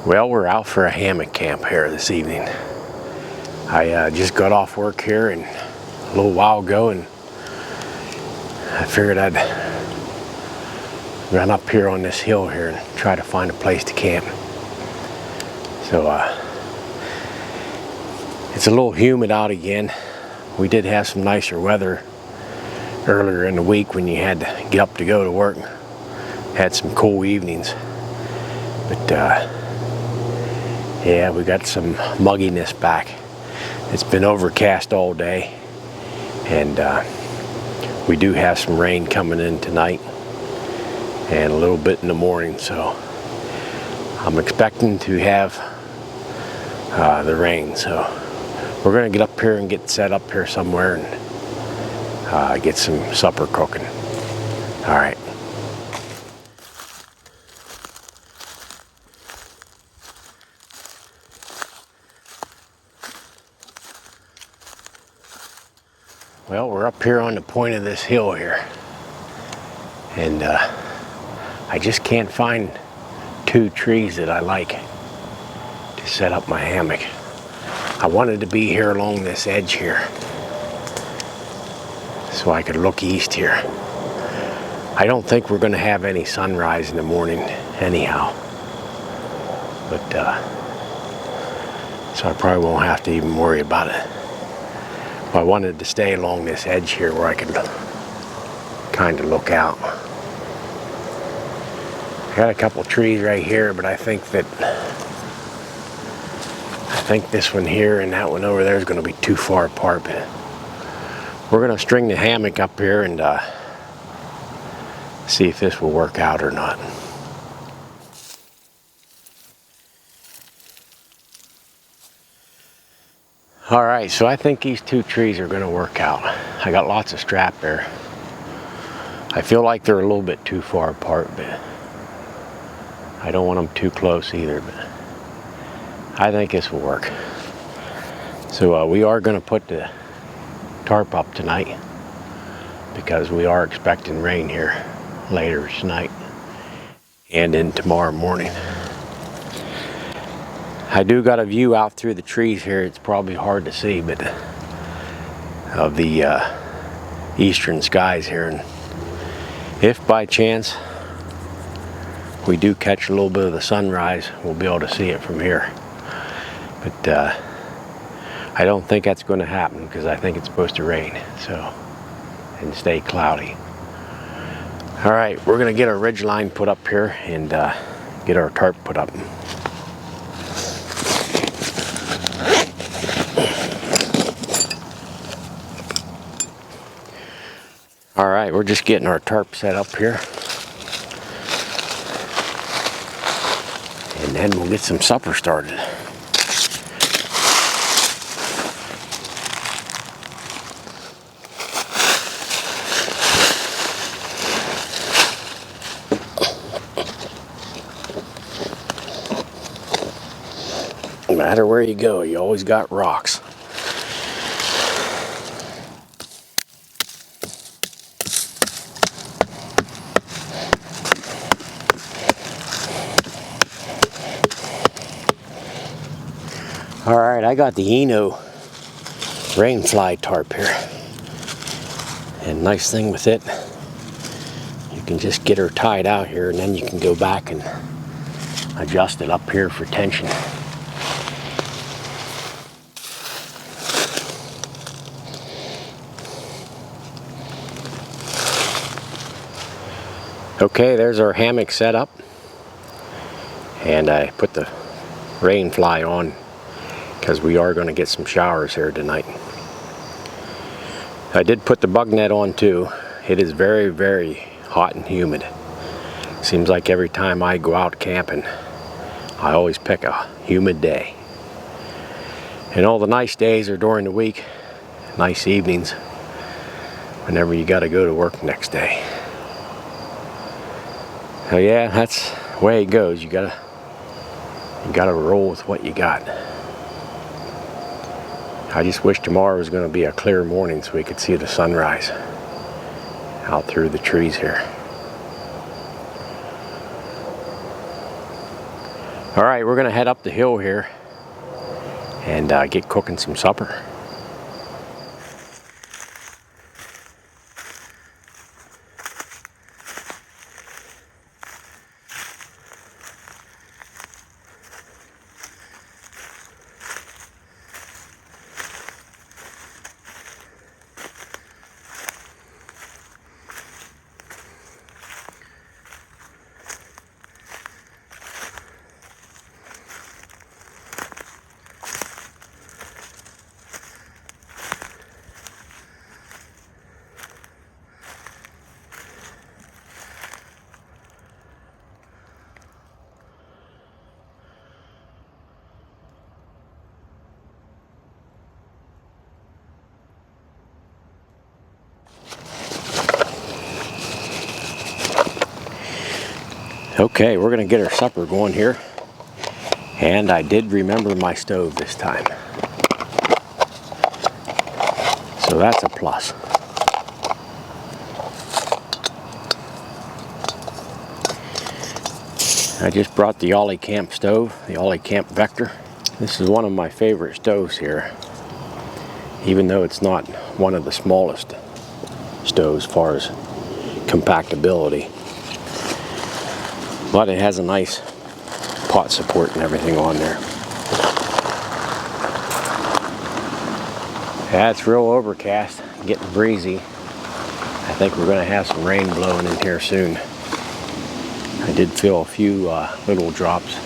Well, we're out for a hammock camp here this evening. I just got off work here a little while ago, and I figured I'd run up here on this hill here and try to find a place to camp. So it's a little humid out again. We did have some nicer weather earlier in the week when you had to get up to go to work. Had some cool evenings, but yeah, we got some mugginess back. It's been overcast all day, and we do have some rain coming in tonight and a little bit in the morning, so I'm expecting to have the rain. So we're gonna get up here and get set up here somewhere and get some supper cooking. All right. Well, we're up here on the point of this hill here, and I just can't find two trees that I like to set up my hammock. I wanted to be here along this edge here so I could look east here. I don't think we're going to have any sunrise in the morning anyhow, but so I probably won't have to even worry about it. I wanted to stay along this edge here where I could kind of look out. I got a couple trees right here, but I think this one here and that one over there is going to be too far apart. But we're going to string the hammock up here and see if this will work out or not. All right, so I think these two trees are going to work out. I got lots of strap there. I feel like they're a little bit too far apart, but I don't want them too close either, but I think this will work. So we are going to put the tarp up tonight because we are expecting rain here later tonight and in tomorrow morning. I do got a view out through the trees here. It's probably hard to see, but of the eastern skies here. And if by chance we do catch a little bit of the sunrise, we'll be able to see it from here. But I don't think that's going to happen because I think it's supposed to rain, so, and stay cloudy. All right, we're going to get our ridge line put up here and get our tarp put up. All right, we're just getting our tarp set up here. And then we'll get some supper started. No matter where you go, you always got rocks. All right, I got the Eno rainfly tarp here. And nice thing with it, you can just get her tied out here and then you can go back and adjust it up here for tension. Okay, there's our hammock set up. And I put the rainfly on because we are going to get some showers here tonight. I did put the bug net on too. It is very, very hot and humid. Seems like every time I go out camping, I always pick a humid day. And all the nice days are during the week, nice evenings, whenever you got to go to work next day. So yeah, that's the way it goes. You gotta roll with what you got. I just wish tomorrow was going to be a clear morning so we could see the sunrise out through the trees here. All right, we're gonna head up the hill here and get cooking some supper. Okay, we're gonna get our supper going here. And I did remember my stove this time. So that's a plus. I just brought the Ollie Camp stove, the Ollie Camp Vector. This is one of my favorite stoves here, even though it's not one of the smallest stoves as far as compactability. But it has a nice pot support and everything on there. Yeah, it's real overcast, getting breezy. I think we're going to have some rain blowing in here soon. I did feel a few little drops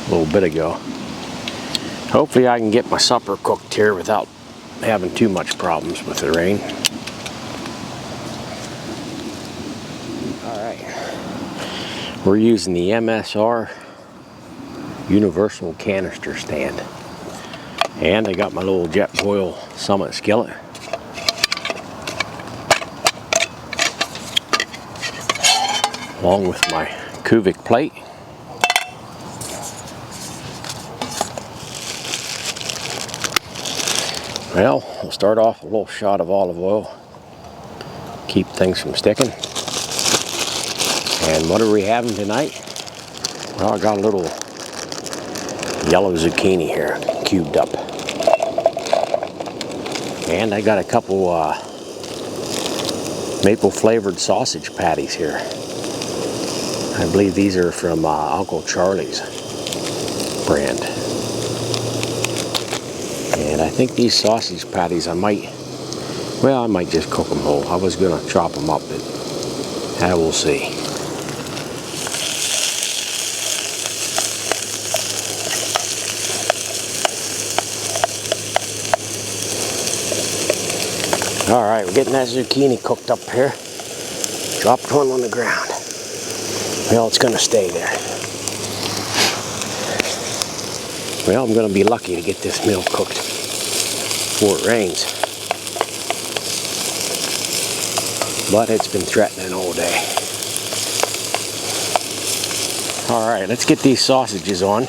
a little bit ago. Hopefully I can get my supper cooked here without having too much problems with the rain. We're using the MSR universal canister stand. And I got my little Jetboil Summit skillet. Along with my Kuvik plate. Well, we'll start off with a little shot of olive oil. Keep things from sticking. And what are we having tonight? Well, I got a little yellow zucchini here, cubed up. And I got a couple maple flavored sausage patties here. I believe these are from Uncle Charlie's brand. And I think these sausage patties I might just cook them whole. I was gonna chop them up, but I will see. All right, we're getting that zucchini cooked up here. Dropped one on the ground. Well, it's gonna stay there. Well, I'm gonna be lucky to get this meal cooked before it rains. But it's been threatening all day. All right, let's get these sausages on.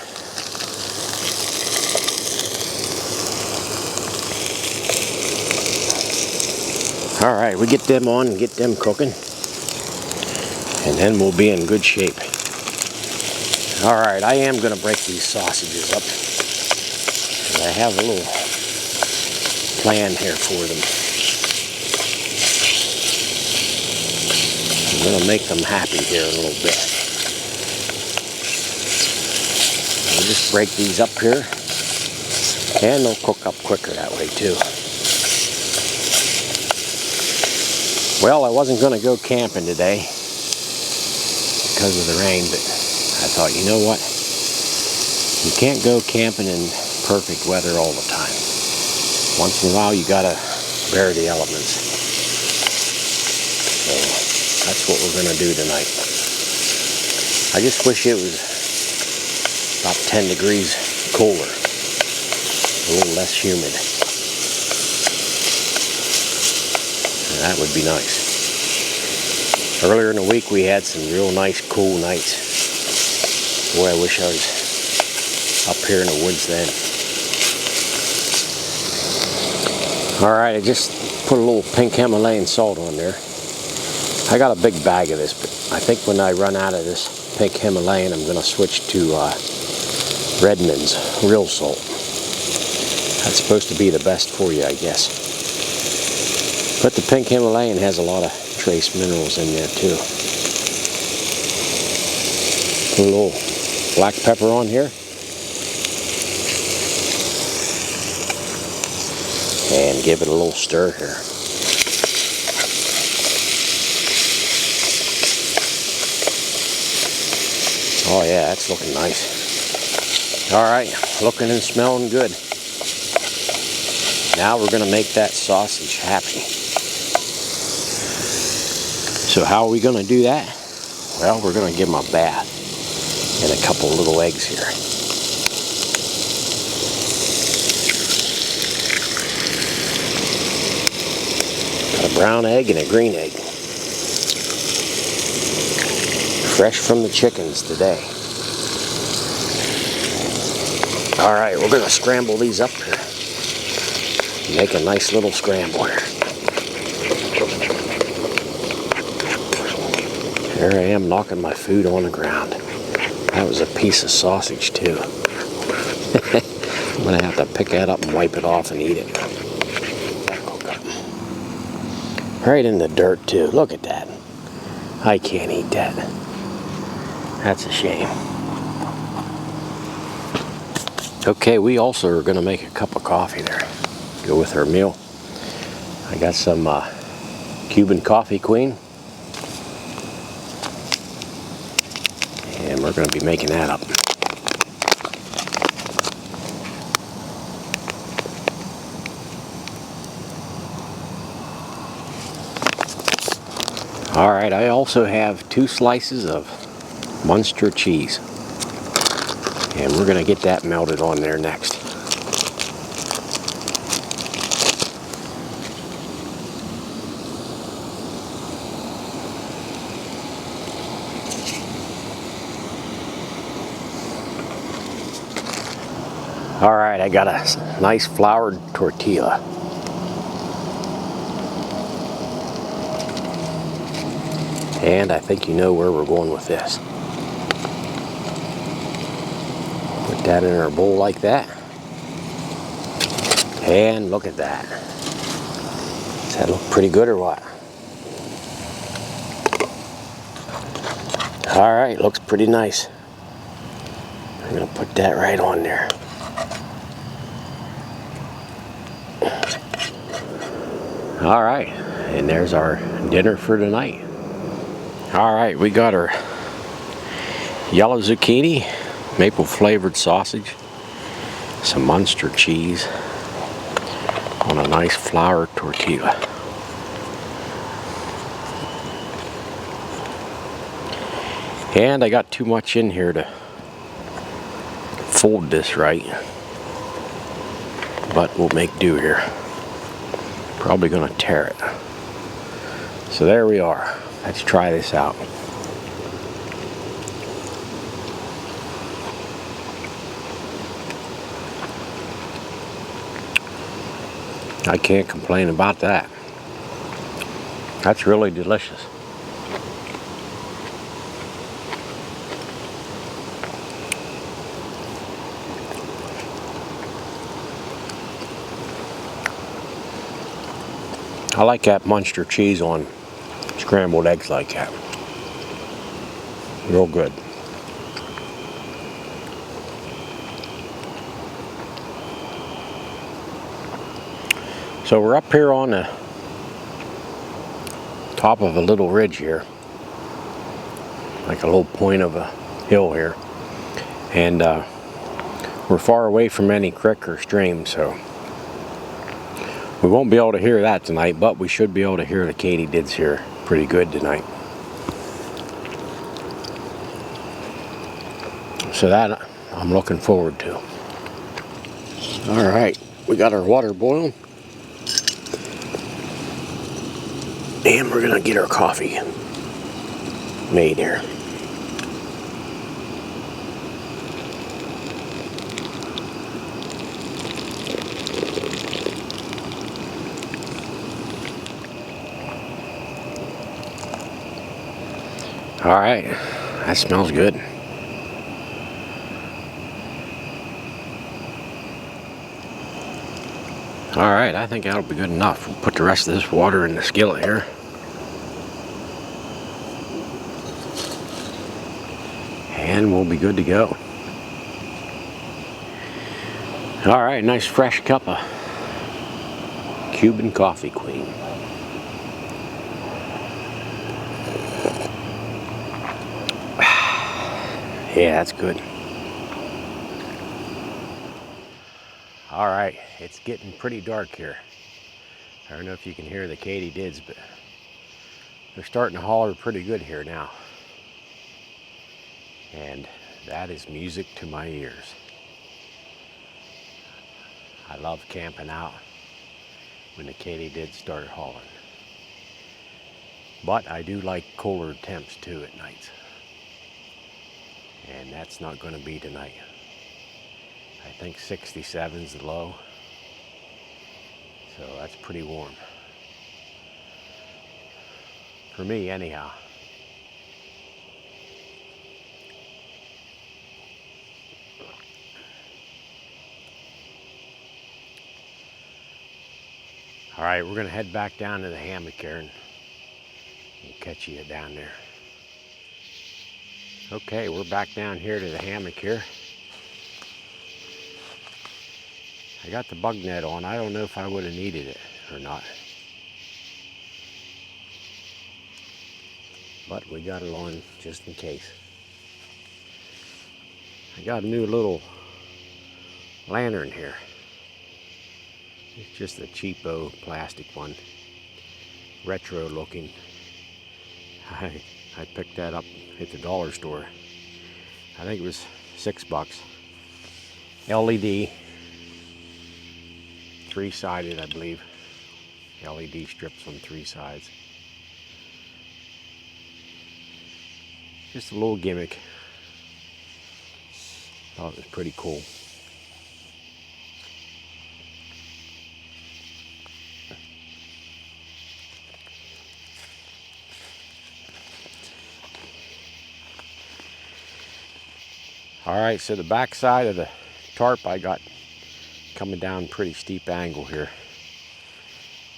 All right, we get them on and get them cooking, and then we'll be in good shape. All right, I am gonna break these sausages up. And I have a little plan here for them. I'm gonna make them happy here in a little bit. We'll just break these up here, and they'll cook up quicker that way too. Well, I wasn't going to go camping today because of the rain, but I thought, you know what? You can't go camping in perfect weather all the time. Once in a while, you got to bear the elements. So that's what we're going to do tonight. I just wish it was about 10 degrees cooler, a little less humid. That would be nice. Earlier in the week we had some real nice cool nights. Boy, I wish I was up here in the woods then. Alright, I just put a little pink Himalayan salt on there. I got a big bag of this, but I think when I run out of this pink Himalayan I'm going to switch to Redmond's real salt. That's supposed to be the best for you, I guess. But the pink Himalayan has a lot of trace minerals in there too. Put a little black pepper on here. And give it a little stir here. Oh yeah, that's looking nice. Alright, looking and smelling good. Now we're going to make that sausage happy. So how are we going to do that? Well, we're going to give them a bath and a couple little eggs here. Got a brown egg and a green egg. Fresh from the chickens today. Alright, we're going to scramble these up here. Make a nice little scramble here. There I am knocking my food on the ground. That was a piece of sausage too. I'm going to have to pick that up and wipe it off and eat it. Right in the dirt too. Look at that. I can't eat that. That's a shame. Okay, we also are going to make a cup of coffee there. Go with our meal. I got some Cuban Coffee Queen. And we're going to be making that up. Alright, I also have 2 slices of Munster cheese. And we're going to get that melted on there next. Alright, I got a nice floured tortilla. And I think you know where we're going with this. Put that in our bowl like that. And look at that. Does that look pretty good or what? Alright, looks pretty nice. I'm going to put that right on there. Alright, and there's our dinner for tonight. Alright, we got our yellow zucchini, maple flavored sausage, some Munster cheese on a nice flour tortilla. And I got too much in here to fold this right, but we'll make do here. Probably gonna tear it. So there we are. Let's try this out. I can't complain about that. That's really delicious. I like that Munster cheese on scrambled eggs like that. Real good. So we're up here on the top of a little ridge here, like a little point of a hill here, and we're far away from any creek or stream, so we won't be able to hear that tonight, but we should be able to hear the katydids here pretty good tonight. So that I'm looking forward to. Alright, we got our water boiling. And we're going to get our coffee made here. Alright, that smells good. All right, I think that'll be good enough. We'll put the rest of this water in the skillet here. And we'll be good to go. All right, nice fresh cup of Cuban coffee queen. Yeah, that's good. All right, it's getting pretty dark here. I don't know if you can hear the katydids, but they're starting to holler pretty good here now. And that is music to my ears. I love camping out when the katydids start hollering. But I do like cooler temps too at night. And that's not going to be tonight. I think 67 is the low. So that's pretty warm. For me, anyhow. All right, we're going to head back down to the hammock here and we'll catch you down there. Okay, we're back down here to the hammock here. I got the bug net on. I don't know if I would have needed it or not. But we got it on just in case. I got a new little lantern here. It's just a cheapo plastic one. Retro looking. I picked that up at the dollar store. I think it was $6. LED. 3-sided, I believe. LED strips on 3 sides. Just a little gimmick. Thought it was pretty cool. All right, so the back side of the tarp I got coming down pretty steep angle here,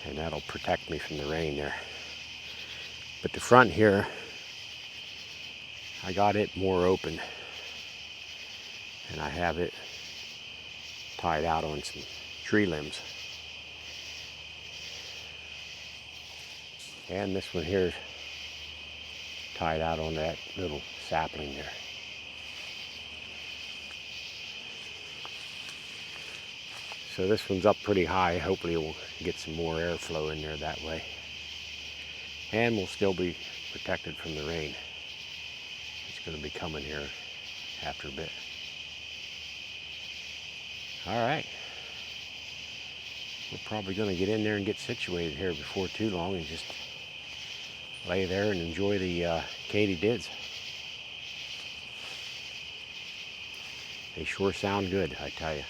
and that'll protect me from the rain there. But the front here, I got it more open, and I have it tied out on some tree limbs. And this one here is tied out on that little sapling there. So this one's up pretty high. Hopefully we'll get some more airflow in there that way. And we'll still be protected from the rain. It's going to be coming here after a bit. All right. We're probably going to get in there and get situated here before too long and just lay there and enjoy the katydids. They sure sound good, I tell you.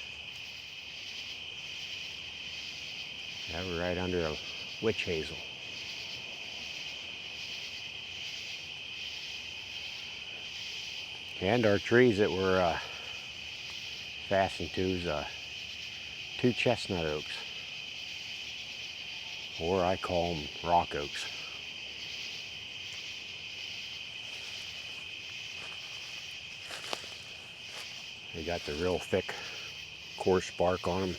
Yeah, we're right under a witch hazel. And our trees that we're fastened to is 2 chestnut oaks, or I call them rock oaks. They got the real thick, coarse bark on them.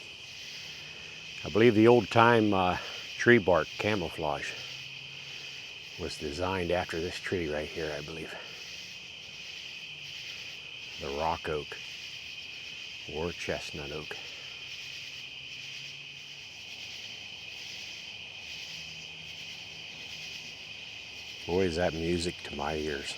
I believe the old-time tree bark camouflage was designed after this tree right here, I believe. The rock oak or chestnut oak. Boy, is that music to my ears.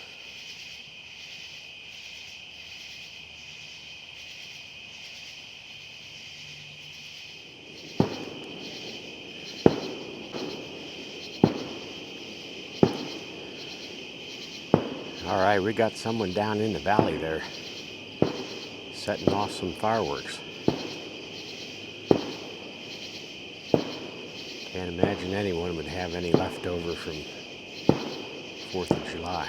All right, we got someone down in the valley there setting off some fireworks. Can't imagine anyone would have any left over from 4th of July.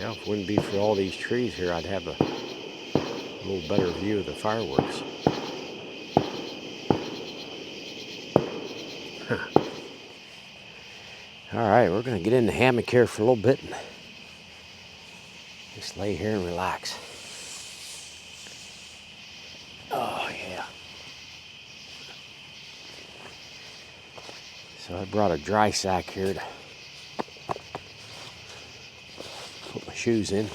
Yeah, if it wouldn't be for all these trees here, I'd have a little better view of the fireworks. All right, we're going to get in the hammock here for a little bit and just lay here and relax. Oh, yeah. So I brought a dry sack here to put my shoes in.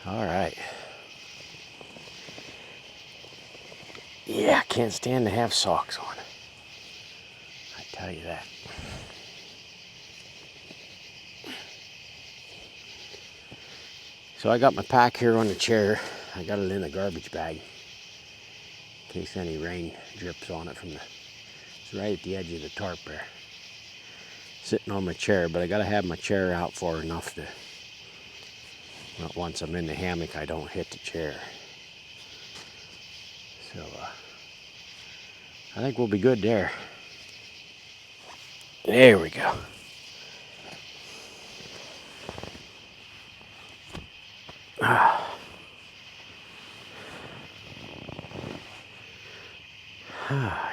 All right. Yeah, can't stand to have socks on. I tell you that. So I got my pack here on the chair. I got it in a garbage bag in case any rain drips on it from the, it's right at the edge of the tarp there. Sitting on my chair, but I gotta have my chair out far enough to, well, once I'm in the hammock, I don't hit the chair. So I think we'll be good there. There we go.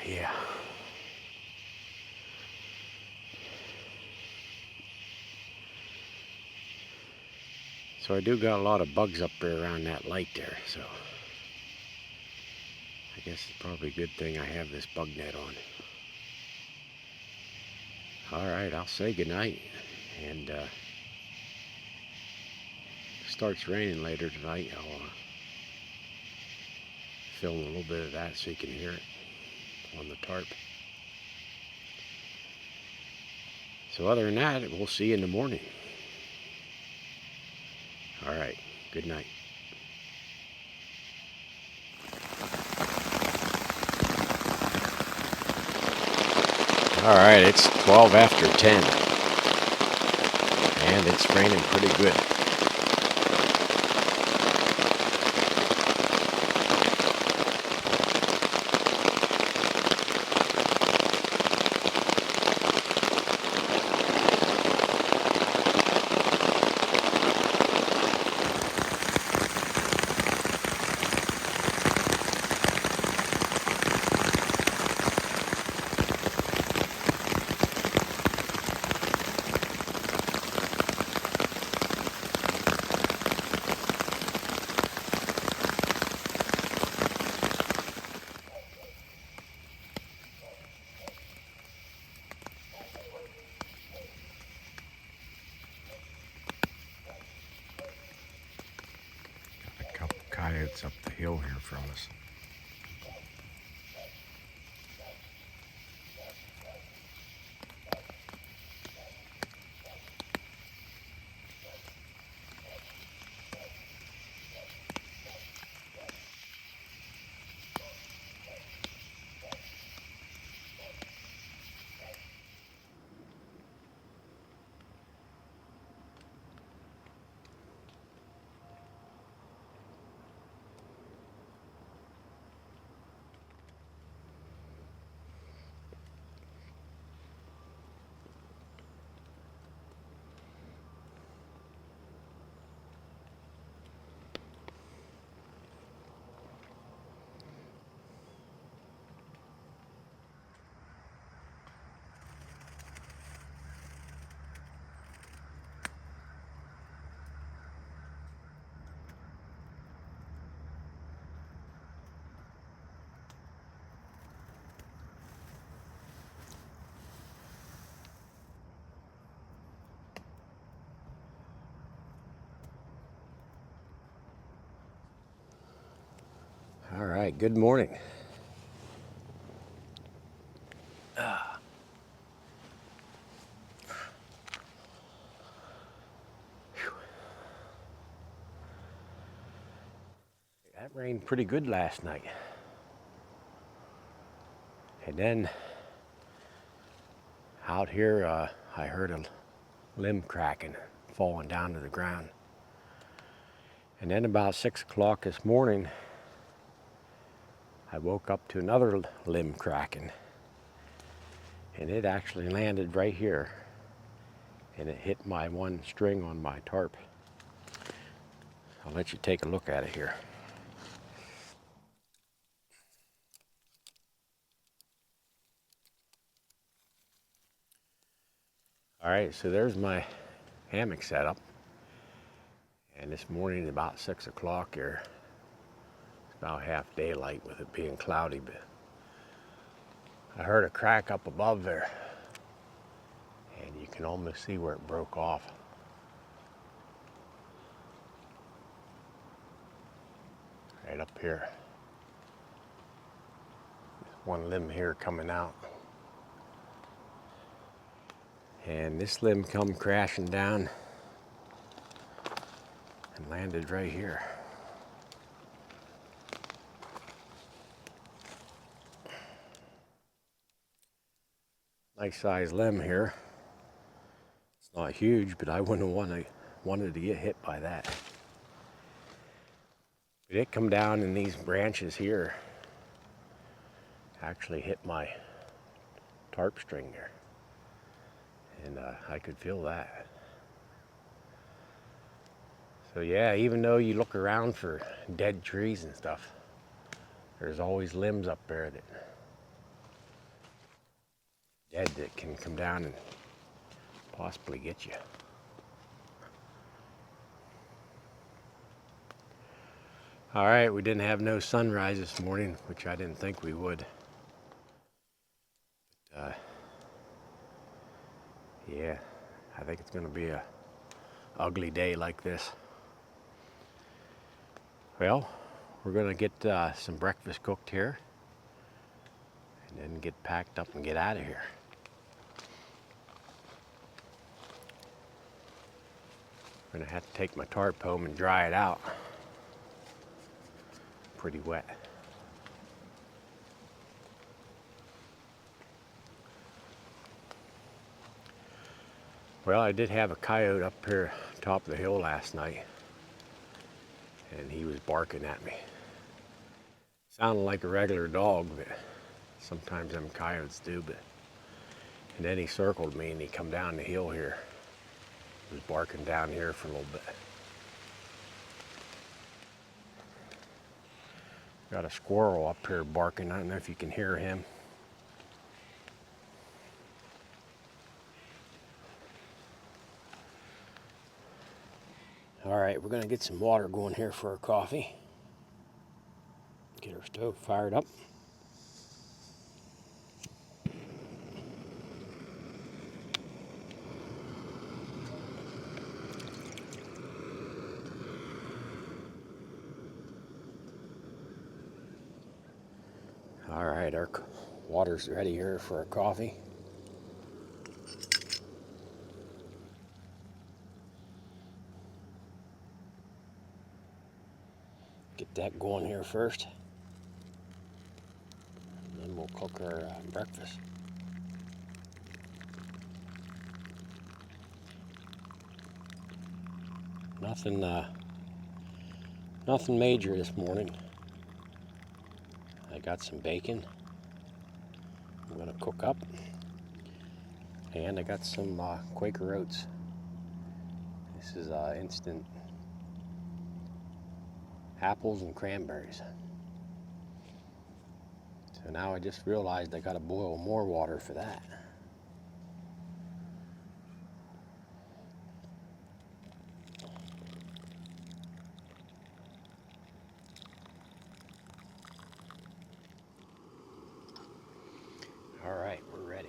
Yeah. So I do got a lot of bugs up there around that light there, so I guess it's probably a good thing I have this bug net on. All right, I'll say goodnight, and if it starts raining later tonight, I'll film a little bit of that so you can hear it on the tarp. So other than that, we'll see you in the morning. All right, good night. All right, it's 12 after 10, and it's raining pretty good. A couple coyotes up the hill here from us. All right, good morning. That rained pretty good last night. And then Out here, I heard a limb cracking, falling down to the ground. And then about 6 o'clock this morning, I woke up to another limb cracking. And it actually landed right here. And it hit my one string on my tarp. I'll let you take a look at it here. All right, so there's my hammock setup. And this morning about 6 o'clock here, it's about half daylight with it being cloudy, but I heard a crack up above there. And you can almost see where it broke off. Right up here. One limb here coming out. And this limb come crashing down and landed right here. Nice size limb here. It's not huge, but I wouldn't have wanted to get hit by that. But it come down in these branches here. Actually hit my tarp string there. And I could feel that. So yeah, even though you look around for dead trees and stuff, there's always limbs up there that dead that can come down and possibly get you. All right, we didn't have no sunrise this morning, which I didn't think we would. Yeah, I think it's gonna be a ugly day like this. Well, we're gonna get some breakfast cooked here and then get packed up and get out of here. I'm gonna have to take my tarp home and dry it out. Pretty wet. Well, I did have a coyote up here top of the hill last night, and he was barking at me. Sounded like a regular dog, but sometimes them coyotes do. And then he circled me and he come down the hill here. He was barking down here for a little bit. Got a squirrel up here barking. I don't know if you can hear him. All right, we're gonna get some water going here for our coffee. Get our stove fired up. All right, our water's ready here for our coffee. Get that going here first. And then we'll cook our breakfast. Nothing major this morning. I got some bacon I'm gonna cook up, and I got some Quaker oats. This is instant apples and cranberries. So now I just realized I gotta boil more water for that. All right, we're ready.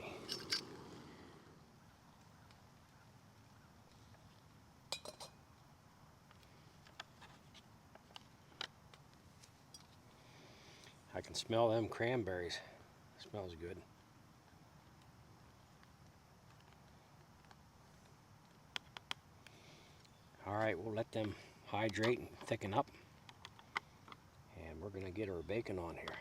I can smell them cranberries. Smells good. All right, we'll let them hydrate and thicken up. And we're gonna get our bacon on here.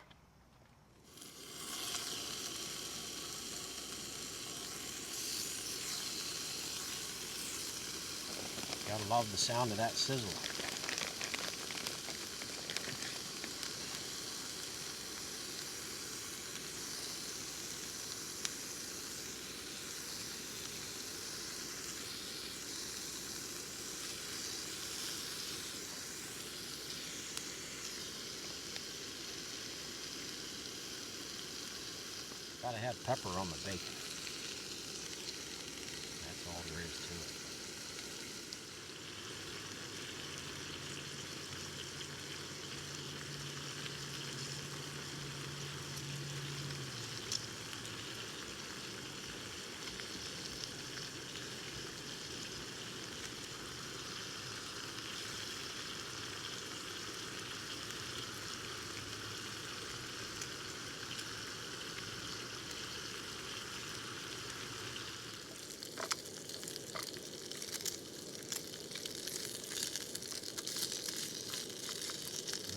Gotta love the sound of that sizzle. Gotta have pepper on the bacon. That's all there is to it.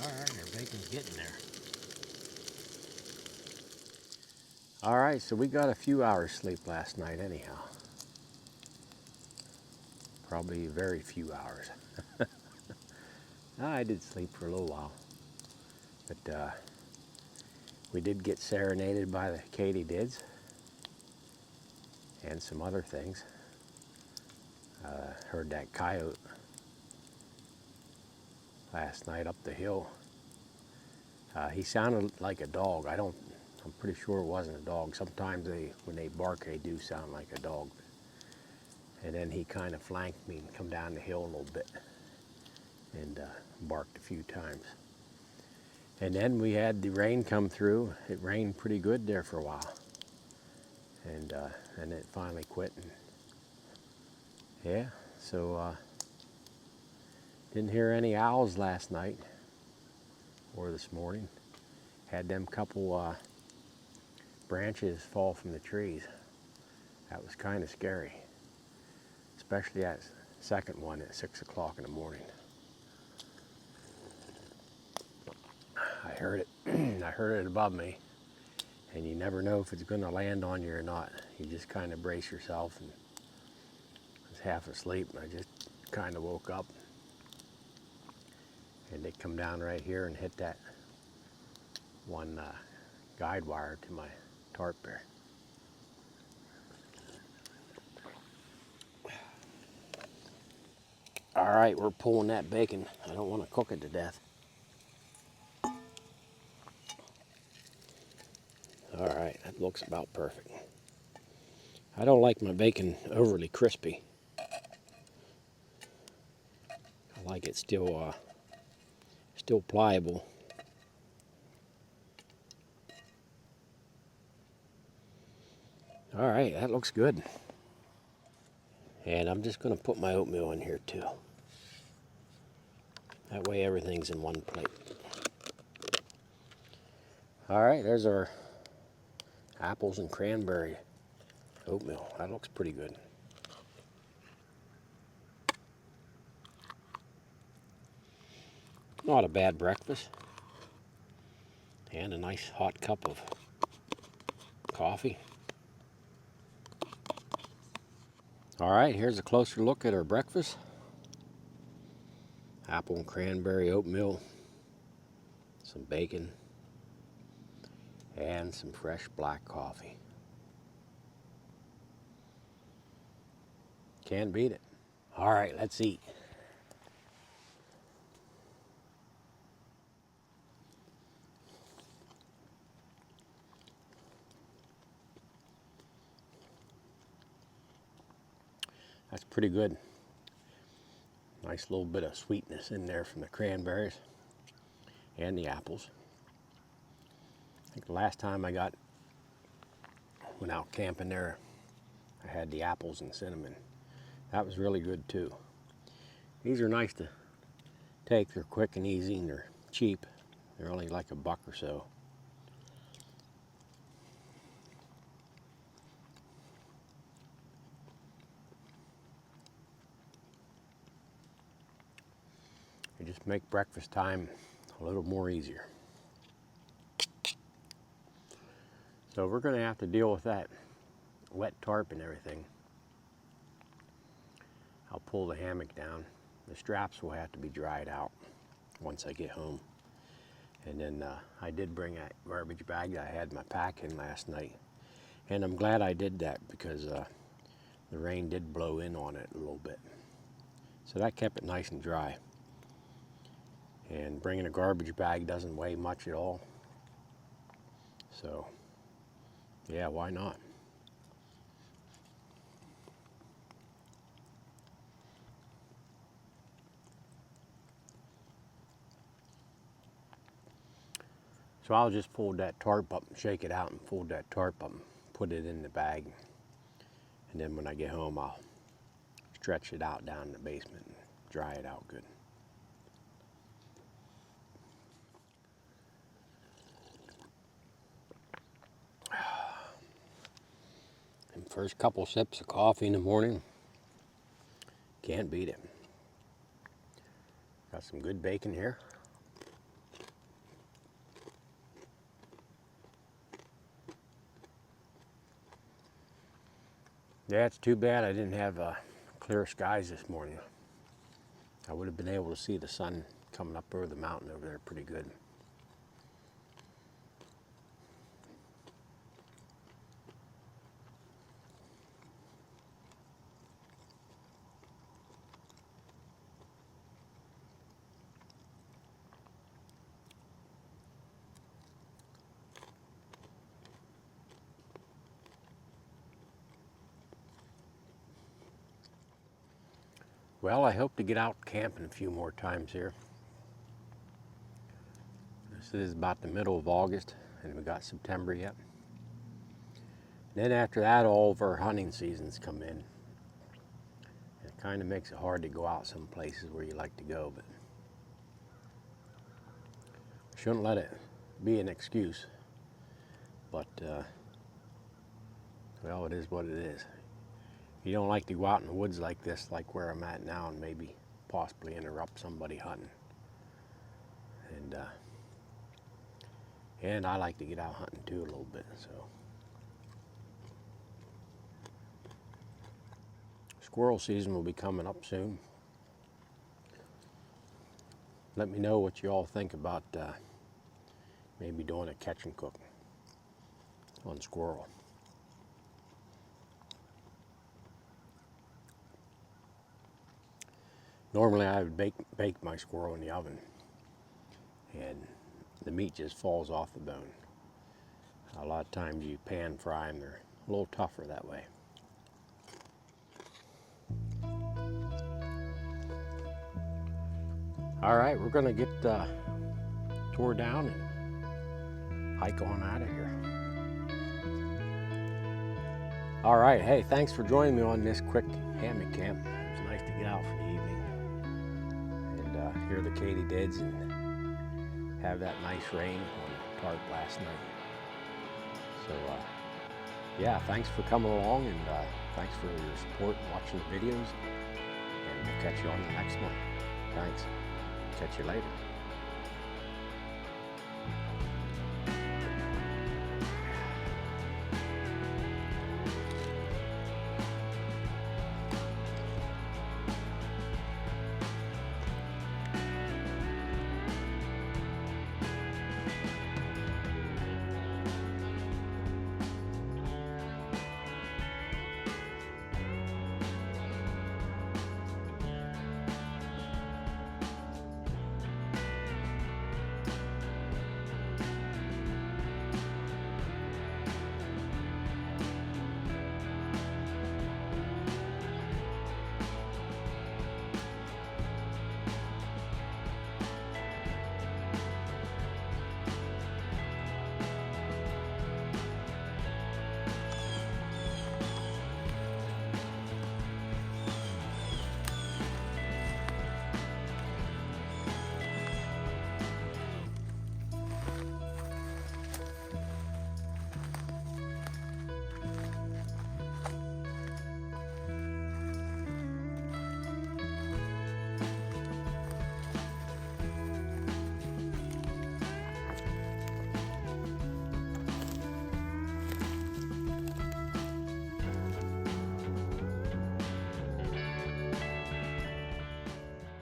Alright, our bacon's getting there. Alright, so we got a few hours sleep last night anyhow. Probably very few hours. I did sleep for a little while. But we did get serenaded by the katydids and some other things. Heard that coyote last night up the hill. He sounded like a dog. I'm pretty sure it wasn't a dog. Sometimes when they bark, they do sound like a dog. And then he kind of flanked me and come down the hill a little bit and barked a few times. And then we had the rain come through. It rained pretty good there for a while. And it finally quit. And yeah, so didn't hear any owls last night or this morning. Had them couple branches fall from the trees. That was kind of scary, especially that second one at 6 o'clock in the morning. I heard it. I heard it above me, and you never know if it's going to land on you or not. You just kind of brace yourself. And I was half asleep, and I just kind of woke up, and they come down right here and hit that one guide wire to my tarp there. All right, we're pulling that bacon. I don't want to cook it to death. All right, that looks about perfect. I don't like my bacon overly crispy. I like it still pliable. All right, that looks good. And I'm just going to put my oatmeal in here too. That way everything's in one plate. All right, there's our apples and cranberry oatmeal. That looks pretty good. Not a bad breakfast. And a nice hot cup of coffee. All right, here's a closer look at our breakfast. Apple and cranberry oatmeal, some bacon, and some fresh black coffee. Can't beat it. All right, let's eat. That's pretty good. Nice little bit of sweetness in there from the cranberries and the apples. I think the last time I went out camping there, I had the apples and cinnamon. That was really good too. These are nice to take. They're quick and easy and they're cheap. They're only like $1 or so. They just make breakfast time a little more easier. So we're going to have to deal with that wet tarp and everything I'll pull the hammock down. The straps will have to be dried out once I get home. And then I did bring that garbage bag that I had in my pack in last night. And I'm glad I did that because the rain did blow in on it a little bit. So that kept it nice and dry. And bringing a garbage bag doesn't weigh much at all. So, yeah, why not? So I'll just fold that tarp up and shake it out and fold that tarp up and put it in the bag. And then when I get home, I'll stretch it out down in the basement and dry it out good. And first couple sips of coffee in the morning, can't beat it. Got some good bacon here. Yeah, it's too bad I didn't have clear skies this morning. I would have been able to see the sun coming up over the mountain over there pretty good. Well, I hope to get out camping a few more times here. This is about the middle of August, and we got September yet. Then after that, all of our hunting seasons come in. It kind of makes it hard to go out some places where you like to go, but shouldn't let it be an excuse. But, well, it is what it is. You don't like to go out in the woods like this, like where I'm at now, and maybe possibly interrupt somebody hunting. And I like to get out hunting too a little bit, so. Squirrel season will be coming up soon. Let me know what you all think about maybe doing a catch and cook on squirrel. Normally I would bake my squirrel in the oven, and the meat just falls off the bone. A lot of times you pan fry them, they're a little tougher that way. All right, we're gonna get tore down and hike on out of here. All right, hey, thanks for joining me on this quick hammock camp. It was nice to get out for the evening and hear the katydids and have that nice rain on the tarp last night. So yeah, thanks for coming along, and thanks for your support and watching the videos, and we'll catch you on the next one. Thanks. Catch you later.